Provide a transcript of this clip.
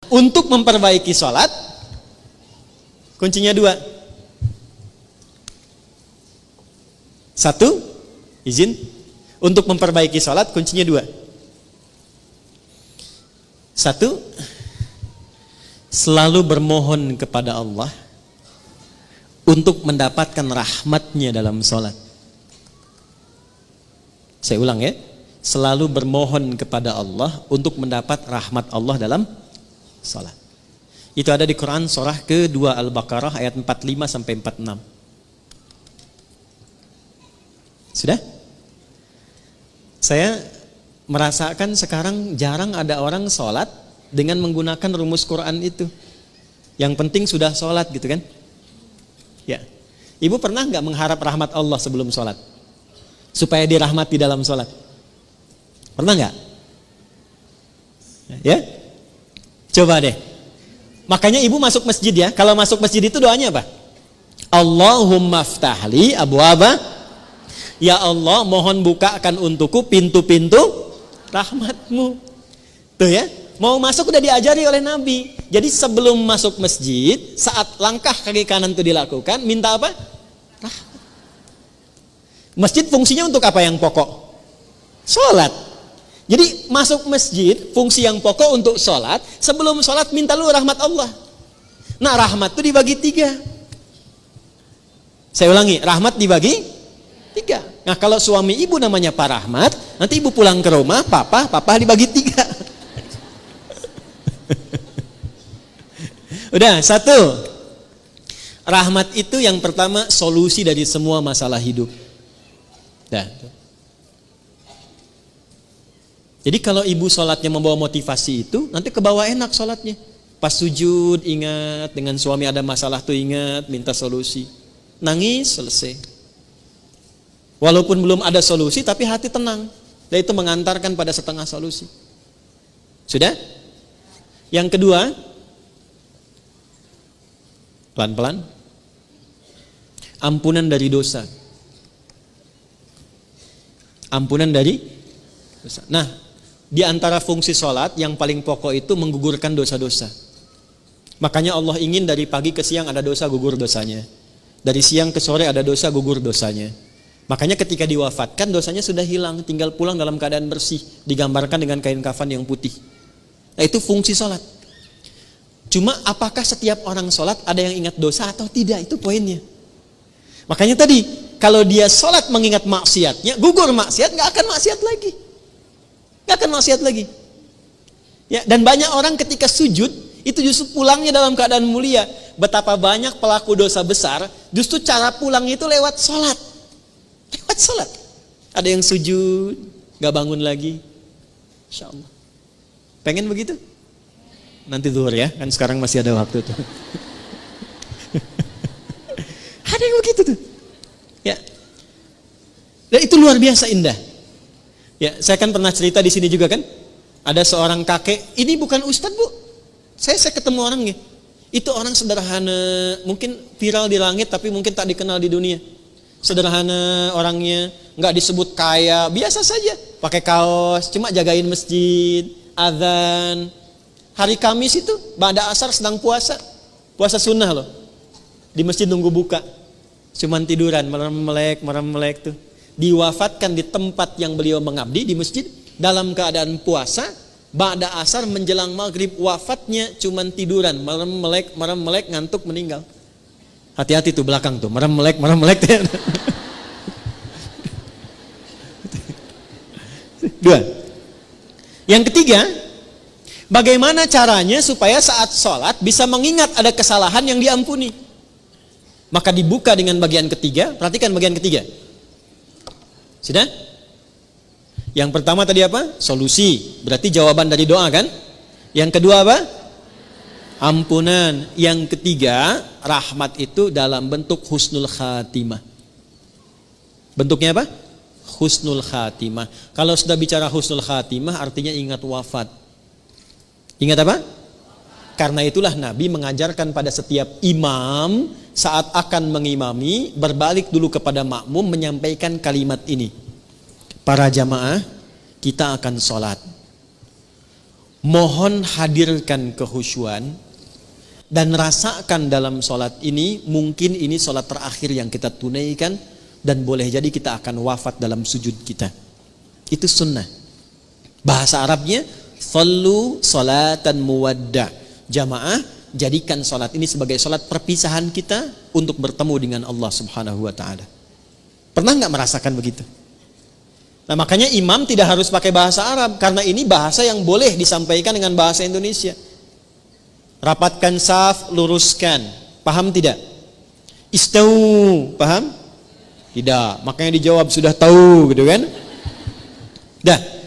untuk memperbaiki sholat, kuncinya 2. 1, izin. Untuk memperbaiki sholat, kuncinya 2. 1, selalu bermohon kepada Allah untuk mendapatkan rahmatnya dalam sholat. Saya ulang ya, selalu bermohon kepada Allah untuk mendapat rahmat Allah dalam sholat. Itu ada di Quran surah ke-2 Al-Baqarah ayat 45 sampai 46. Sudah? Saya merasakan sekarang jarang ada orang sholat dengan menggunakan rumus Quran itu. Yang penting sudah sholat gitu kan? Ya. Ibu pernah nggak mengharap rahmat Allah sebelum sholat? Supaya dirahmati dalam sholat? Pernah nggak? Ya? Coba deh. Makanya ibu masuk masjid ya. Kalau masuk masjid itu doanya apa? Allahumma ftahli abwaba. Ya Allah, mohon bukakan untukku pintu-pintu rahmatmu. Tuh ya. Mau masuk udah diajari oleh Nabi. Jadi sebelum masuk masjid, saat langkah kaki kanan itu dilakukan, minta apa? Rahmat. Masjid fungsinya untuk apa yang pokok? Sholat. Jadi masuk masjid, fungsi yang pokok untuk sholat. Sebelum sholat minta lu rahmat Allah. Nah rahmat itu dibagi 3. Saya ulangi, rahmat dibagi 3. Nah kalau suami ibu namanya Pak Rahmat, nanti ibu pulang ke rumah, papa dibagi 3. Udah, 1. Rahmat itu yang pertama solusi dari semua masalah hidup. Dah. Jadi kalau ibu sholatnya membawa motivasi itu, nanti kebawa enak sholatnya. Pas sujud ingat, dengan suami ada masalah tuh ingat, minta solusi. Nangis, selesai. Walaupun belum ada solusi, tapi hati tenang. Dan itu mengantarkan pada setengah solusi. Sudah? Yang kedua, pelan-pelan, ampunan dari dosa. Ampunan dari dosa. Nah, di antara fungsi sholat yang paling pokok itu menggugurkan dosa-dosa. Makanya Allah ingin dari pagi ke siang ada dosa, gugur dosanya. Dari siang ke sore ada dosa, gugur dosanya. Makanya ketika diwafatkan dosanya sudah hilang, tinggal pulang dalam keadaan bersih, digambarkan dengan kain kafan yang putih. Nah, itu fungsi sholat. Cuma apakah setiap orang sholat ada yang ingat dosa atau tidak, itu poinnya. Makanya tadi kalau dia sholat mengingat maksiatnya, gugur maksiat, nggak akan maksiat lagi, nggak akan maksiat lagi. Ya, dan banyak orang ketika sujud itu justru pulangnya dalam keadaan mulia. Betapa banyak pelaku dosa besar, justru cara pulang itu lewat sholat. Lewat sholat. Ada yang sujud, gak bangun lagi. Insya Allah. Pengen begitu? Nanti zuhur ya, kan sekarang masih ada waktu tuh. Ada yang begitu tuh. Ya. Dan itu luar biasa indah. Ya, saya kan pernah cerita di sini juga kan. Ada seorang kakek, ini bukan ustadz bu. Saya ketemu orangnya. Itu orang sederhana, mungkin viral di langit tapi mungkin tak dikenal di dunia. Sederhana orangnya, nggak disebut kaya, biasa saja, pakai kaos, cuma jagain masjid, azan. Hari Kamis itu, ba'da asar sedang puasa sunnah loh, di masjid nunggu buka, cuman tiduran, merem melek tuh. Diwafatkan di tempat yang beliau mengabdi di masjid dalam keadaan puasa, ba'da asar menjelang maghrib wafatnya cuman tiduran, merem melek ngantuk meninggal. Hati-hati tuh belakang tuh, merem melek. Dua. Yang ketiga, bagaimana caranya supaya saat sholat bisa mengingat ada kesalahan yang diampuni. Maka dibuka dengan bagian ketiga, perhatikan bagian ketiga. Sudah? Yang pertama tadi apa? Solusi, berarti jawaban dari doa kan? Yang kedua apa? Ampunan. Yang ketiga, rahmat itu dalam bentuk husnul khatimah. Bentuknya apa? Husnul khatimah. Kalau sudah bicara husnul khatimah artinya ingat wafat. Ingat apa? Karena itulah Nabi mengajarkan pada setiap imam saat akan mengimami, berbalik dulu kepada makmum menyampaikan kalimat ini. Para jamaah, kita akan sholat. Mohon hadirkan kehusyuan dan rasakan dalam sholat ini, mungkin ini sholat terakhir yang kita tunaikan dan boleh jadi kita akan wafat dalam sujud kita. Itu sunnah. Bahasa Arabnya sallu salatan muwadda. Jamaah, jadikan sholat ini sebagai sholat perpisahan kita untuk bertemu dengan Allah Subhanahu wa ta'ala. Pernah nggak merasakan begitu? Nah, makanya imam tidak harus pakai bahasa Arab, karena ini bahasa yang boleh disampaikan dengan bahasa Indonesia. Rapatkan saf, luruskan. Paham tidak? Istau, paham? Tidak. Makanya dijawab sudah tahu, gitu kan? Dah.